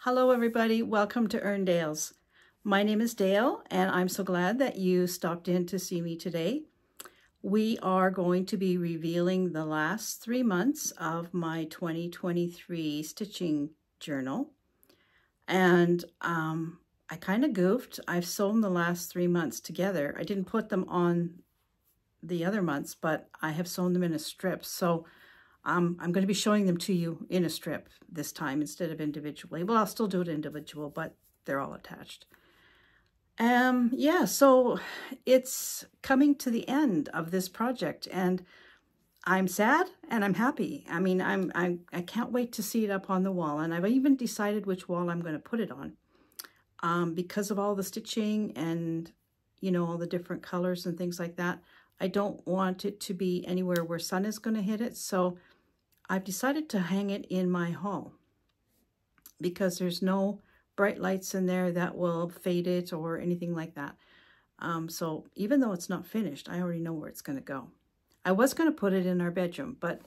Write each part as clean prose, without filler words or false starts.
Hello everybody, welcome to Erndales. My name is Dale and I'm so glad that you stopped in to see me today. We are going to be revealing the last 3 months of my 2023 stitching journal. And I kind of goofed. I've sewn the last 3 months together. I didn't put them on the other months, but I have sewn them in a strip. So I'm going to be showing them to you in a strip this time instead of individually. Well, I'll still do it individual, but they're all attached. Yeah, so it's coming to the end of this project, and I'm sad and I'm happy. I mean, I can't wait to see it up on the wall, and I've even decided which wall I'm going to put it on. Because of all the stitching and, you know, all the different colors and things like that. I don't want it to be anywhere where sun is going to hit it, so I've decided to hang it in my hall because there's no bright lights in there that will fade it or anything like that. So even though it's not finished, I already know where it's going to go. I was going to put it in our bedroom, but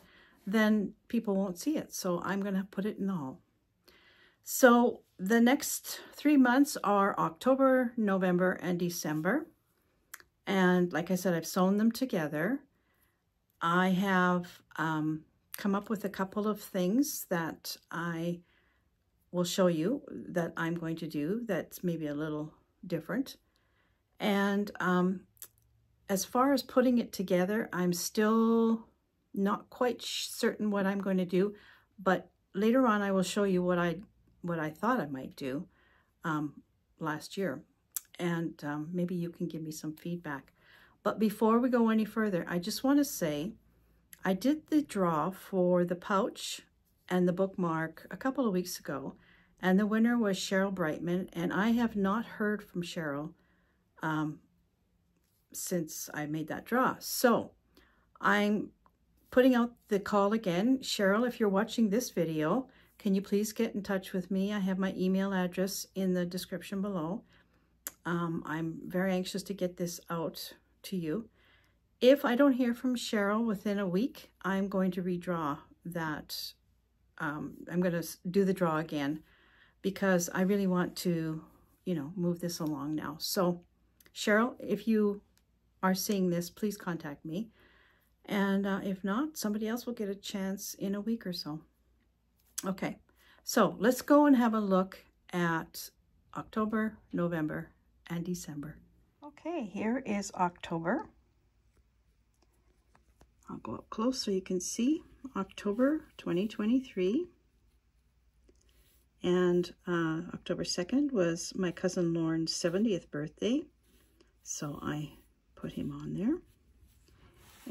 then people won't see it, so I'm going to put it in the hall. So the next 3 months are October, November, and December. And like I said, I've sewn them together. I have come up with a couple of things that I will show you that I'm going to do that's maybe a little different. And as far as putting it together, I'm still not quite certain what I'm going to do, but later on I will show you what I thought I might do last year. And maybe you can give me some feedback. But before we go any further, I just want to say I did the draw for the pouch and the bookmark a couple of weeks ago, and the winner was Cheryl Brightman, and I have not heard from Cheryl since I made that draw. So I'm putting out the call again. Cheryl, if you're watching this video, can you please get in touch with me? I have my email address in the description below. I'm very anxious to get this out to you. If I don't hear from Cheryl within a week, I'm going to redraw that. I'm going to do the draw again because I really want to, you know, move this along now. So Cheryl, if you are seeing this, please contact me. And if not, somebody else will get a chance in a week or so. Okay, so let's go and have a look at October, November, and December. Okay, here is October. I'll go up close so you can see October 2023. And October 2nd was my cousin Lauren's 70th birthday. So I put him on there.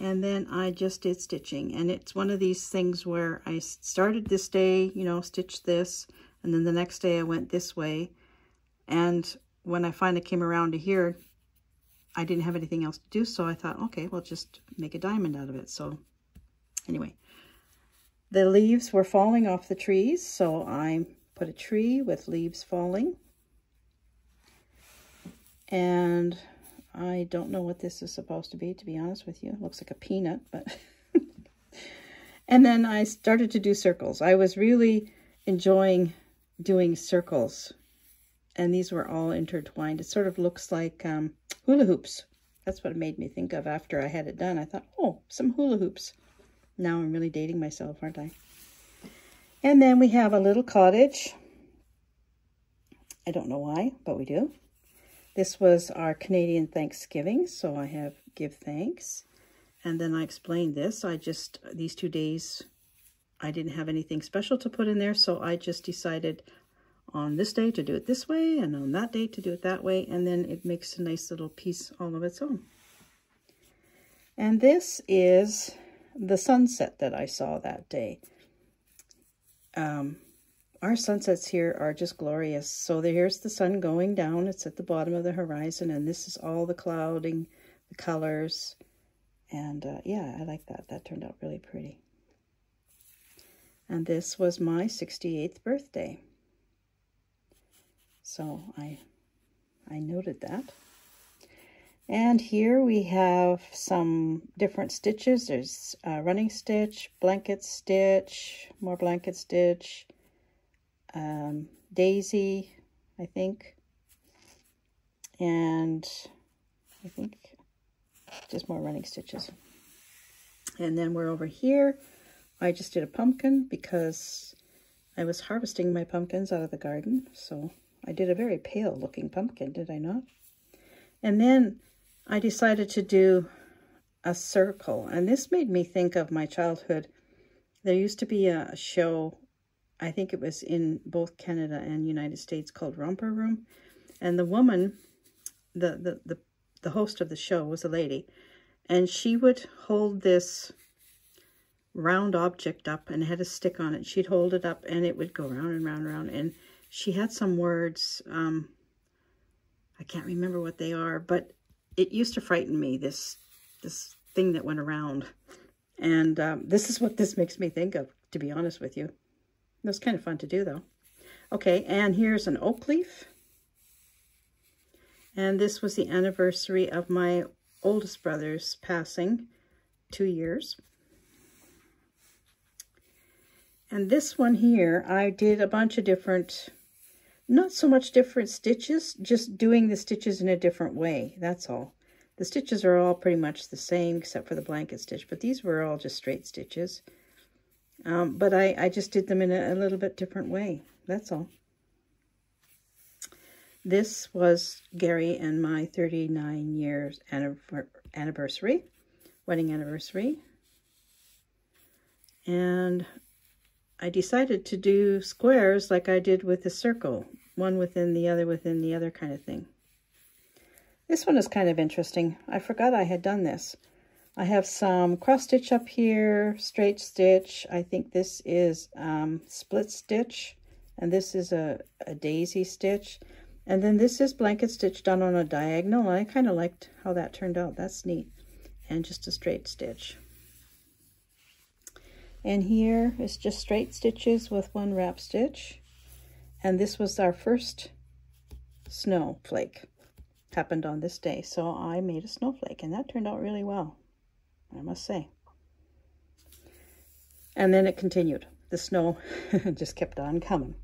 And then I just did stitching. And it's one of these things where I started this day, you know, stitched this. And then the next day I went this way. And when I finally came around to here, I didn't have anything else to do, so I thought, okay, we'll just make a diamond out of it. So anyway, the leaves were falling off the trees, so I put a tree with leaves falling. And I don't know what this is supposed to be honest with you. It looks like a peanut, but... And then I started to do circles. I was really enjoying doing circles. And these were all intertwined. It sort of looks like hula hoops. That's what it made me think of after I had it done. I thought, oh, some hula hoops. Now I'm really dating myself, aren't I? And then we have a little cottage. I don't know why, but we do. This was our Canadian Thanksgiving, so I have give thanks. And then I explained this. These 2 days, I didn't have anything special to put in there, so I just decided on this day to do it this way, and on that day to do it that way, and then it makes a nice little piece all of its own. And this is the sunset that I saw that day. Our sunsets here are just glorious. So here's the sun going down. It's at the bottom of the horizon, and this is all the clouding, the colors, and yeah, I like that. That turned out really pretty. And this was my 68th birthday. So I noted that. And here we have some different stitches. There's running stitch, blanket stitch, more blanket stitch, daisy, I think. And I think just more running stitches. And then we're over here. I just did a pumpkin because I was harvesting my pumpkins out of the garden. So I did a very pale looking pumpkin, did I not? And then I decided to do a circle. And this made me think of my childhood. There used to be a show, I think it was in both Canada and United States, called Romper Room. And the woman, the host of the show was a lady. And she would hold this round object up and it had a stick on it. She'd hold it up and it would go round and round and round. And she had some words, I can't remember what they are, but it used to frighten me, this thing that went around. And this is what this makes me think of, to be honest with you. It was kind of fun to do, though. Okay, and here's an oak leaf. And this was the anniversary of my oldest brother's passing, 2 years. And this one here, I did a bunch of different, not so much different stitches, just doing the stitches in a different way, that's all. The stitches are all pretty much the same except for the blanket stitch, but these were all just straight stitches. But I just did them in a little bit different way, that's all. This was Gary and my 39 years anniversary, wedding anniversary. And I decided to do squares like I did with the circle, one within the other kind of thing. This one is kind of interesting. I forgot I had done this. I have some cross stitch up here, straight stitch. I think this is split stitch, and this is a daisy stitch. And then this is blanket stitch done on a diagonal. I kind of liked how that turned out. That's neat. And just a straight stitch. And here is just straight stitches with one wrap stitch. And this was our first snowflake. Happened on this day. So I made a snowflake and that turned out really well, I must say. And then it continued. The snow just kept on coming.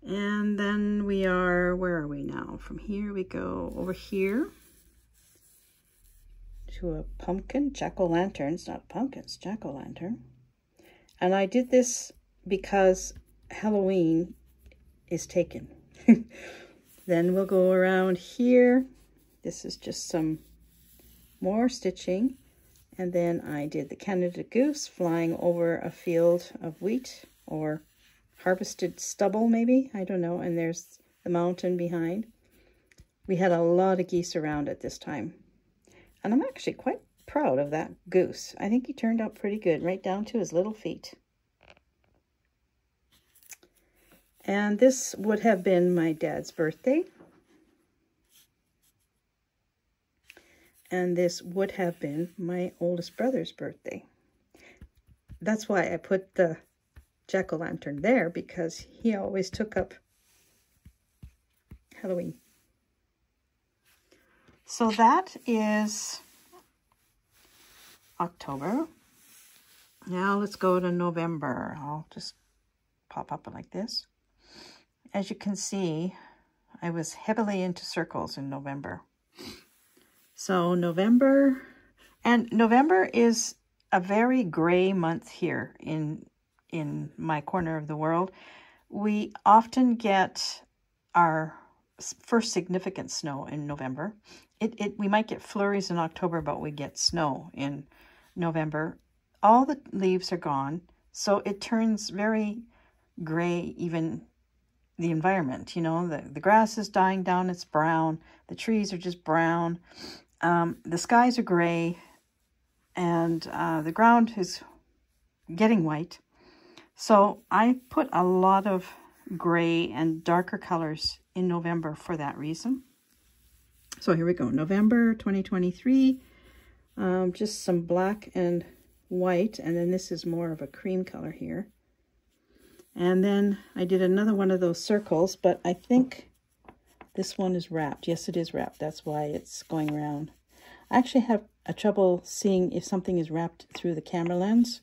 And then we are, where are we now? From here we go over here to a pumpkin, jack-o'-lantern. It's not a pumpkin, it's jack-o'-lantern. And I did this because Halloween is taken. Then we'll go around here. This is just some more stitching. And then I did the Canada Goose flying over a field of wheat or harvested stubble, maybe, I don't know. And there's the mountain behind. We had a lot of geese around at this time. And I'm actually quite proud of that goose. I think he turned out pretty good, right down to his little feet. And this would have been my dad's birthday. And this would have been my oldest brother's birthday. That's why I put the jack-o'-lantern there, because he always took up Halloween. So that is October. Now let's go to November. I'll just pop up like this. As you can see, I was heavily into circles in November. So November, and November is a very gray month here in my corner of the world. We often get our first significant snow in November. We might get flurries in October, but we get snow in November. All the leaves are gone, so it turns very gray, even the environment. You know, the grass is dying down, it's brown. The trees are just brown. The skies are gray, and the ground is getting white. So I put a lot of gray and darker colors in November for that reason. So here we go, November 2023, just some black and white, and then this is more of a cream color here. And then I did another one of those circles, but I think this one is wrapped. Yes, it is wrapped. That's why it's going around. I actually have a trouble seeing if something is wrapped through the camera lens.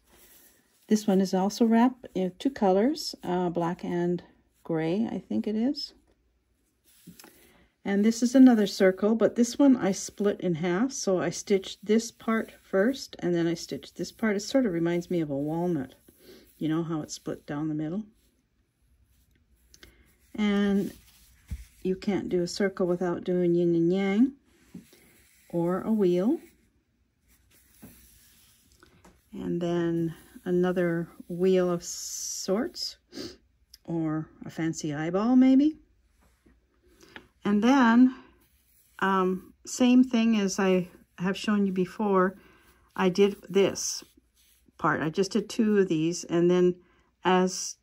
This one is also wrapped in 2 colors, black and gray, I think it is. And this is another circle, but this one I split in half. So I stitched this part first, and then I stitched this part. It sort of reminds me of a walnut. You know how it's split down the middle? And you can't do a circle without doing yin and yang, or a wheel. And then another wheel of sorts, or a fancy eyeball maybe. And then, same thing as I have shown you before, I did this part. I just did 2 of these, and then as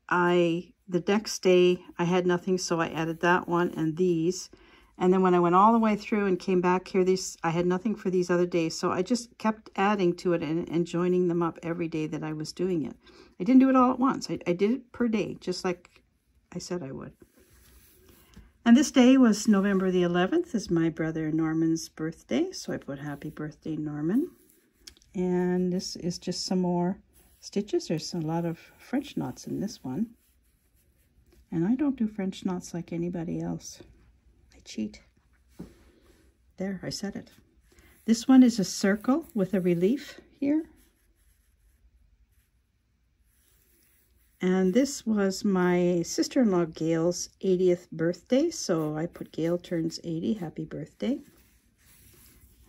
the next day I had nothing, so I added that one and these. And then when I went all the way through and came back here, I had nothing for these other days. So I just kept adding to it and joining them up every day that I was doing it. I didn't do it all at once. I did it per day, just like I said I would. And this day was November the 11th, is my brother Norman's birthday. So I put happy birthday, Norman. And this is just some more stitches. There's a lot of French knots in this one. And I don't do French knots like anybody else. Cheat. There, I said it. This one is a circle with a relief here. And this was my sister-in-law Gail's 80th birthday, so I put Gail turns 80, happy birthday.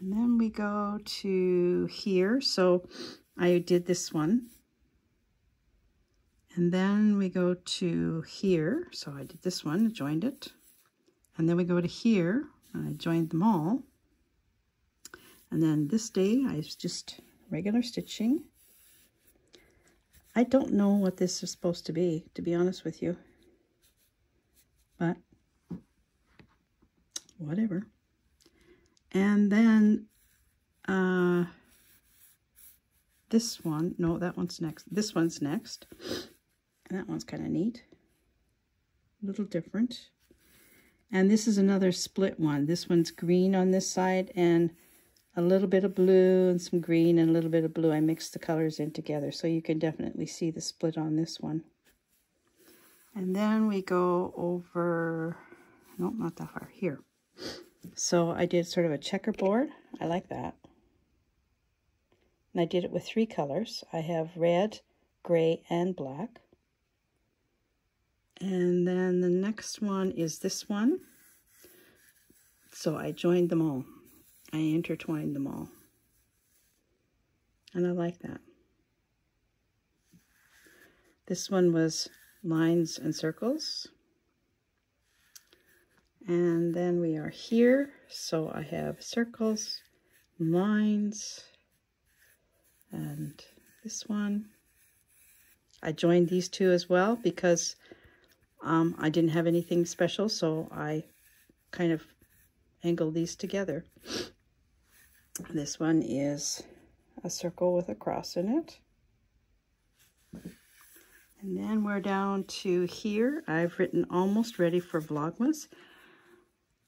And then we go to here, so I did this one. And then we go to here, so I did this one, joined it. And then we go to here, and I joined them all. And then this day, I was just regular stitching. I don't know what this is supposed to be honest with you. But, whatever. And then, this one, no, that one's next. This one's next. And that one's kind of neat. A little different. And this is another split one. This one's green on this side and a little bit of blue and some green and a little bit of blue. I mixed the colors in together, so you can definitely see the split on this one. And then we go over, no, not that far, here. So I did sort of a checkerboard. I like that. And I did it with 3 colors. I have red, gray, and black. And then the next one is this one. So I joined them all. I intertwined them all. And I like that. This one was lines and circles. And then we are here. So I have circles, lines, and this one. I joined these 2 as well because I didn't have anything special, so I kind of angled these together. This one is a circle with a cross in it. And then we're down to here. I've written almost ready for Vlogmas.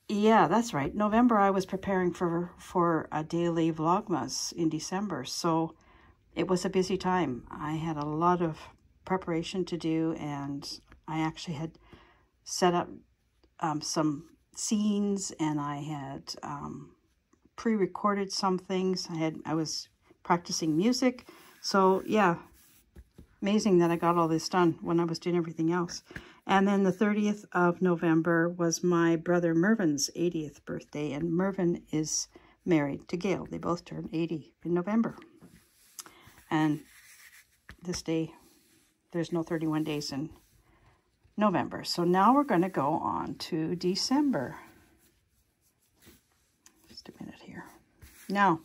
Yeah, that's right. November I was preparing for a daily Vlogmas in December, so it was a busy time. I had a lot of preparation to do, and I actually had set up some scenes, and I had pre-recorded some things. I was practicing music. So yeah, amazing that I got all this done when I was doing everything else. And then the 30th of November was my brother Mervin's 80th birthday, and Mervin is married to Gail. They both turned 80 in November. And this day, there's no 31 days in November. So now we're going to go on to December. Just a minute here. Now,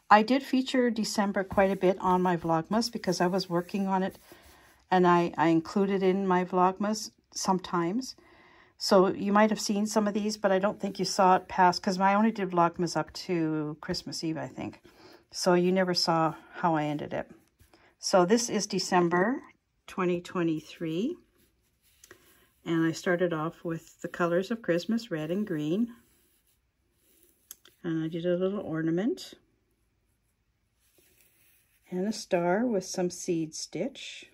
I did feature December quite a bit on my Vlogmas because I was working on it, and I included in my Vlogmas sometimes. So you might have seen some of these, but I don't think you saw it past, because I only did Vlogmas up to Christmas Eve, I think. So you never saw how I ended it. So this is December 2023. And I started off with the colors of Christmas, red and green. And I did a little ornament. and a star with some seed stitch.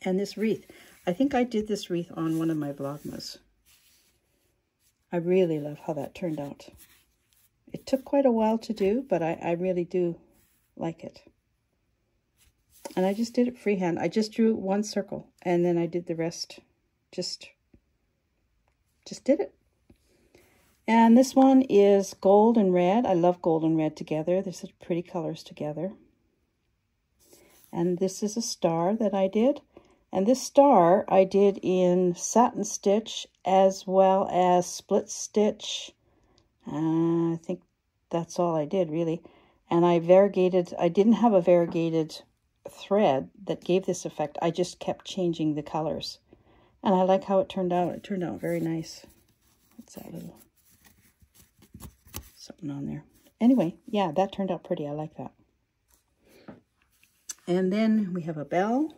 And this wreath. I think I did this wreath on one of my Vlogmas. I really love how that turned out. It took quite a while to do, but I really do like it. And I just did it freehand. I just drew one circle, and then I did the rest. Just did it. And this one is gold and red. I love gold and red together. They're such pretty colors together. And this is a star that I did. And this star I did in satin stitch as well as split stitch. I think that's all I did, really. And I didn't have a variegated thread that gave this effect. I just kept changing the colors. And I like how it turned out. It turned out very nice. What's that little something on there? Anyway, yeah, that turned out pretty. I like that. And then we have a bell.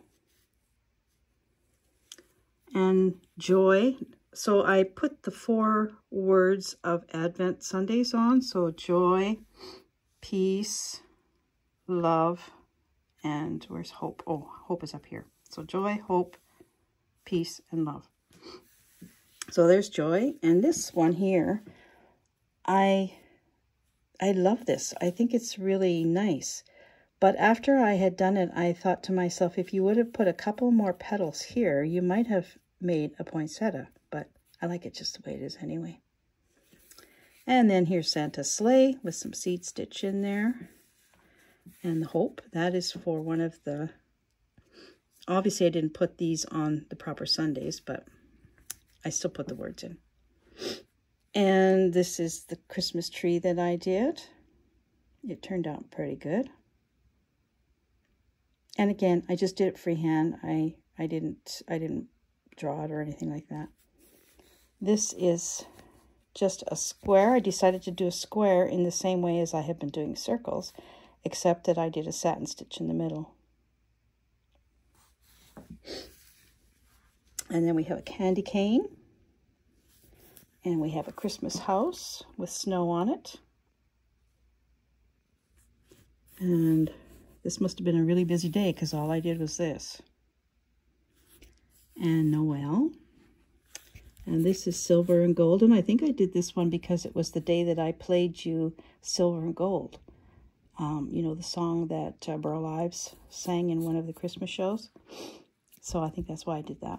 And joy. So I put the 4 words of Advent Sundays on. So joy, peace, love, and where's hope? Oh, hope is up here. So joy, hope, peace, and love. So there's joy. And this one here, I love this. I think it's really nice. But after I had done it, I thought to myself, if you would have put a couple more petals here, you might have made a poinsettia. But I like it just the way it is anyway. And then here's Santa's sleigh with some seed stitch in there. And the hope, that is for one of the... Obviously, I didn't put these on the proper Sundays, but I still put the words in. And this is the Christmas tree that I did. It turned out pretty good. And again, I just did it freehand. I didn't draw it or anything like that. This is just a square. I decided to do a square in the same way as I have been doing circles, except that I did a satin stitch in the middle. And then we have a candy cane. And we have a Christmas house with snow on it. And this must have been a really busy day because all I did was this. And Noel. And this is silver and gold. And I think I did this one because it was the day that I played you Silver and Gold. You know, the song that Burl Ives sang in one of the Christmas shows. So I think that's why I did that.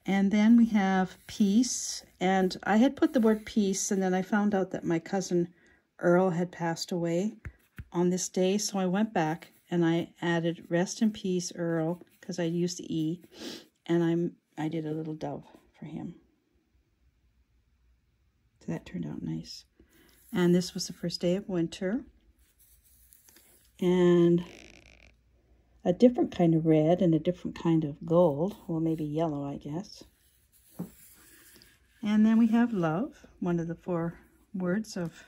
And then we have peace. And I had put the word peace, and then I found out that my cousin Earl had passed away on this day. So I went back and I added rest in peace, Earl, because I used the E. And I did a little dove for him. So that turned out nice. And this was the first day of winter. And a different kind of red and a different kind of gold. Well, maybe yellow, I guess. And then we have love, one of the 4 words of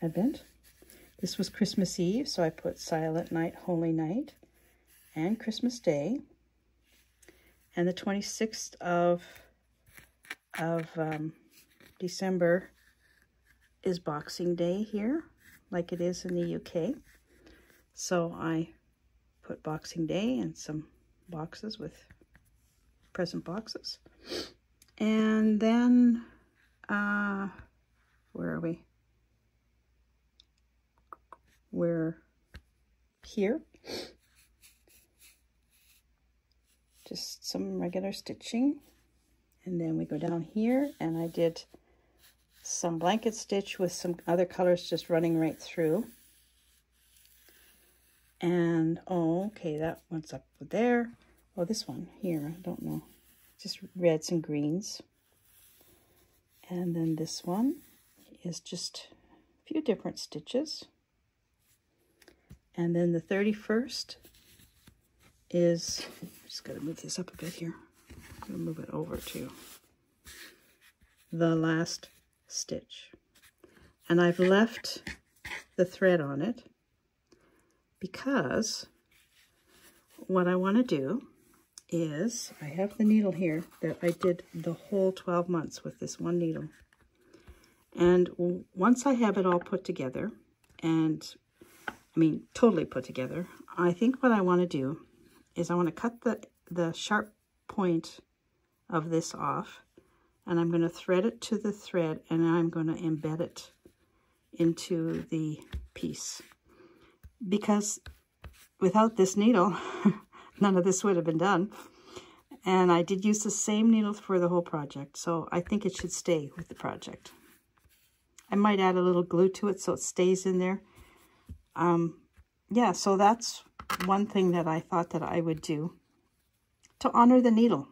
Advent. This was Christmas Eve, so I put Silent Night, Holy Night, and Christmas Day. And the 26th of December is Boxing Day here, like it is in the UK. So I put Boxing Day and some boxes with present boxes. And then, where are we? We're here. Just some regular stitching. And then we go down here, and I did some blanket stitch with some other colors just running right through. And, oh, okay, that one's up there. Oh, this one here, I don't know. Just reds and greens. And then this one is just a few different stitches. And then the 31st is, I'm just going to move this up a bit here. I'm going to move it over to the last stitch. And I've left the thread on it because what I want to do is, I have the needle here that I did the whole 12 months with this one needle. And once I have it all put together, and I mean, totally put together. I think what I want to do is I want to cut the sharp point of this off, and I'm going to thread it to the thread, and I'm going to embed it into the piece. Because without this needle, none of this would have been done. And I did use the same needle for the whole project, so I think it should stay with the project. I might add a little glue to it so it stays in there. Yeah, so that's one thing that I thought that I would do to honor the needle.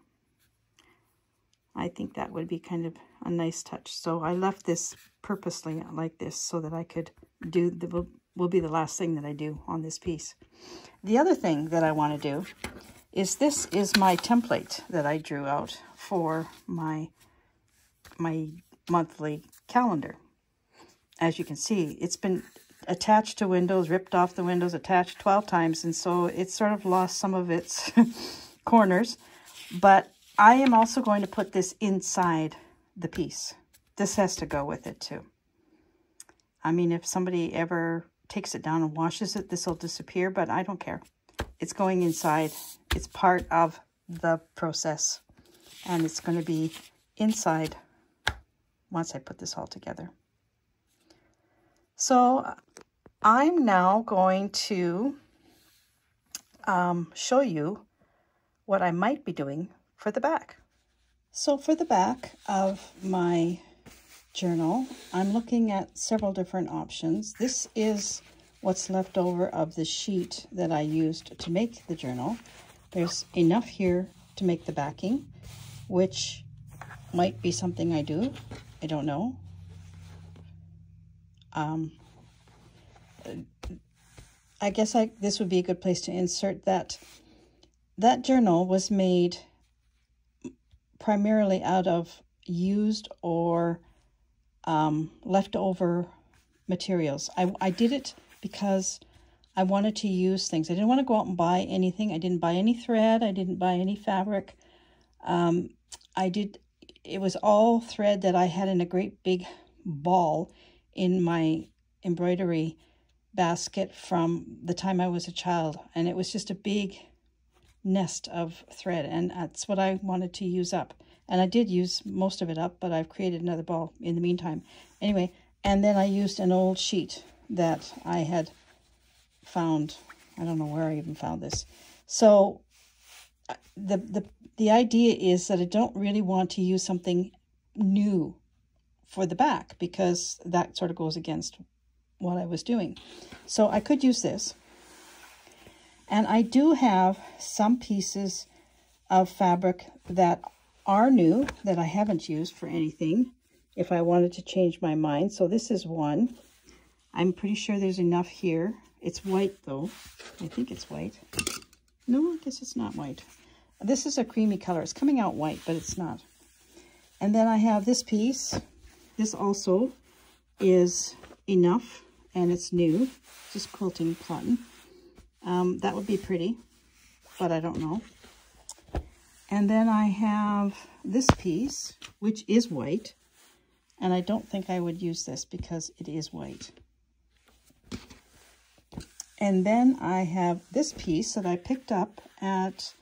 I think that would be kind of a nice touch. So I left this purposely like this so that I could do, will be the last thing that I do on this piece. The other thing that I want to do is this is my template that I drew out for my monthly calendar. As you can see, it's been attached to windows, ripped off the windows, attached 12 times, and so it's sort of lost some of its corners. But I am also going to put this inside the piece. This has to go with it too. I mean, if somebody ever takes it down and washes it, this will disappear, but I don't care. It's going inside. It's part of the process, and it's going to be inside once I put this all together. So I'm now going to show you what I might be doing for the back. So for the back of my journal, I'm looking at several different options. This is what's left over of the sheet that I used to make the journal. There's enough here to make the backing, which might be something I do. I don't know. I guess this would be a good place to insert that. That journal was made primarily out of used or leftover materials. I did it because I wanted to use things. I didn't want to go out and buy anything. I didn't buy any thread. I didn't buy any fabric. It was all thread that I had in a great big ball in my embroidery basket from the time I was a child, and it was just a big nest of thread, and that's what I wanted to use up. And I did use most of it up, but I've created another ball in the meantime. Anyway, and then I used an old sheet that I had found. I don't know where I even found this. So the idea is that I don't really want to use something new for the back, because that sort of goes against what I was doing. So I could use this. And I do have some pieces of fabric that are new that I haven't used for anything if I wanted to change my mind. So this is one. I'm pretty sure there's enough here. It's white though. I think it's white. No, I guess it's not white. This is a creamy color. It's coming out white, but it's not. And then I have this piece. This also is enough, and it's new. Just quilting cotton. That would be pretty, but I don't know. And then I have this piece, which is white, and I don't think I would use this because it is white. And then I have this piece that I picked up at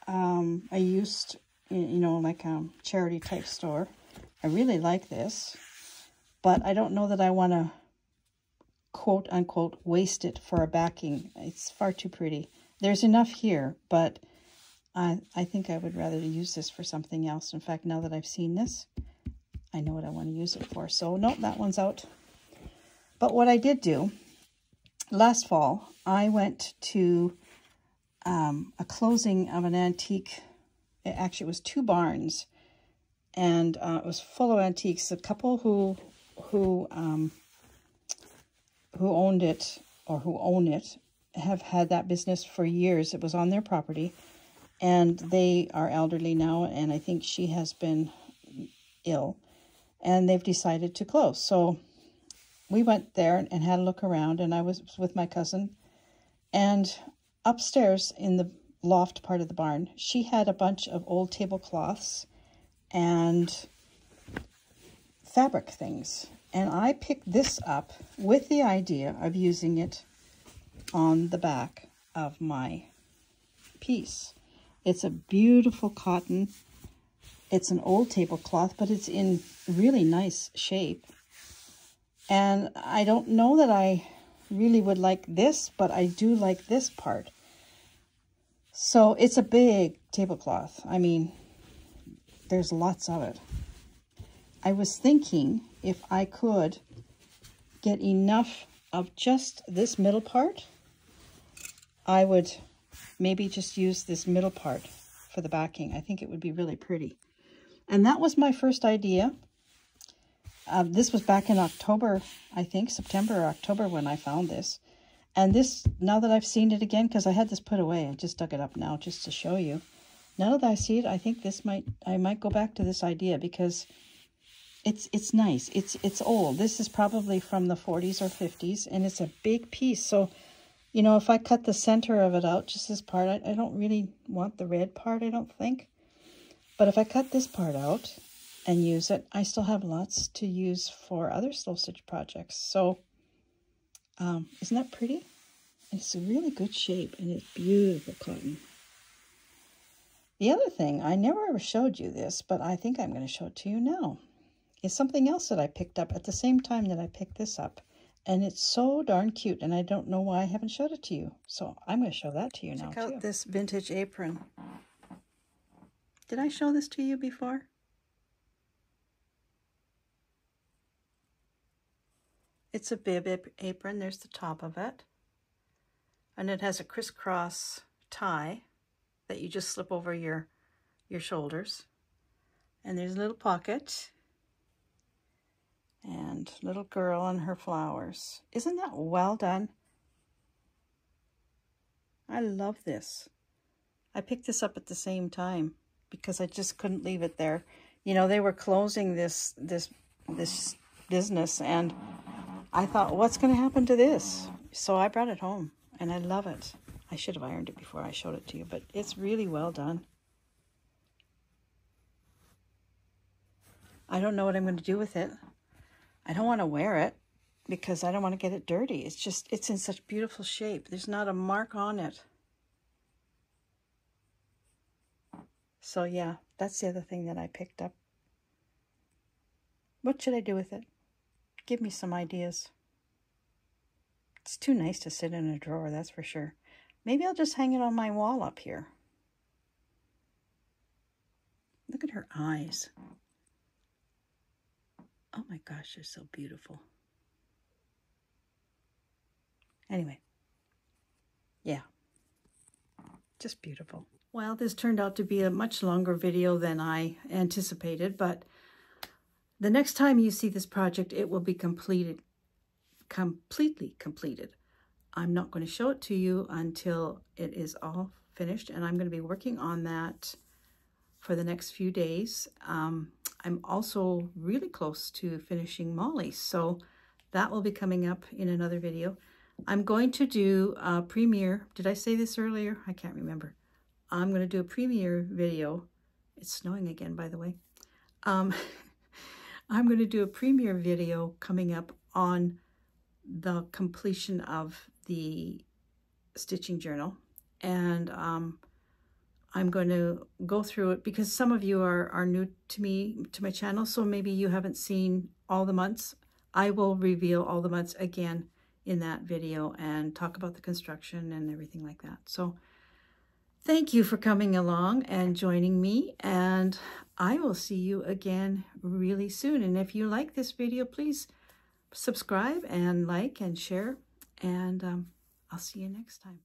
a used, like a charity type store. I really like this, but I don't know that I want to quote unquote waste it for a backing. It's far too pretty. There's enough here, but I think I would rather use this for something else. In fact, now that I've seen this, I know what I want to use it for. So no, that one's out. But what I did do last fall, I went to a closing of an antique. Actually, it was two barns, and it was full of antiques. A couple who owned it, or who own it, have had that business for years. It was on their property, and they are elderly now, and I think she has been ill, and they've decided to close. So we went there and had a look around, and I was with my cousin, and upstairs in the loft part of the barn, she had a bunch of old tablecloths and fabric things. And I picked this up with the idea of using it on the back of my piece. It's a beautiful cotton. It's an old tablecloth, but it's in really nice shape. And I don't know that I really would like this, but I do like this part. So it's a big tablecloth. I mean, there's lots of it. I was thinking if I could get enough of just this middle part, I would maybe just use this middle part for the backing. I think it would be really pretty. And that was my first idea. This was back in October, I think, September or October when I found this. And this, now that I've seen it again, because I had this put away, I just dug it up now just to show you. Now that I see it, I think I might go back to this idea because it's nice. It's old. This is probably from the 40s or 50s, and it's a big piece. So, you know, if I cut the center of it out, just this part, I don't really want the red part, I don't think. But if I cut this part out and use it, I still have lots to use for other slow stitch projects. So, isn't that pretty? It's a really good shape, and it's beautiful cotton. The other thing, I never ever showed you this, but I think I'm going to show it to you now, is something else that I picked up at the same time that I picked this up. And it's so darn cute, and I don't know why I haven't showed it to you. So I'm going to show that to you now, too. Check out this vintage apron. Did I show this to you before? It's a bib apron. There's the top of it. And it has a crisscross tie that you just slip over your shoulders. And there's a little pocket. And little girl and her flowers. Isn't that well done? I love this. I picked this up at the same time because I just couldn't leave it there. You know, they were closing this business, and I thought, what's going to happen to this? So I brought it home, and I love it. I should have ironed it before I showed it to you, but it's really well done. I don't know what I'm going to do with it. I don't want to wear it because I don't want to get it dirty. It's just, it's in such beautiful shape. There's not a mark on it. So yeah, that's the other thing that I picked up. What should I do with it? Give me some ideas. It's too nice to sit in a drawer, that's for sure. Maybe I'll just hang it on my wall up here. Look at her eyes. Oh my gosh, they're so beautiful. Anyway, yeah, just beautiful. Well, this turned out to be a much longer video than I anticipated, but the next time you see this project, it will be completely completed. I'm not going to show it to you until it is all finished, and I'm going to be working on that for the next few days. I'm also really close to finishing Molly, so that will be coming up in another video. I'm going to do a premiere. Did I say this earlier? I can't remember. I'm going to do a premiere video. It's snowing again, by the way. I'm going to do a premiere video coming up on the completion of the stitching journal, and I'm going to go through it because some of you are new to my channel, so maybe you haven't seen all the months. I will reveal all the months again in that video and talk about the construction and everything like that. So thank you for coming along and joining me, and I will see you again really soon. And if you like this video, please subscribe and like and share, and I'll see you next time.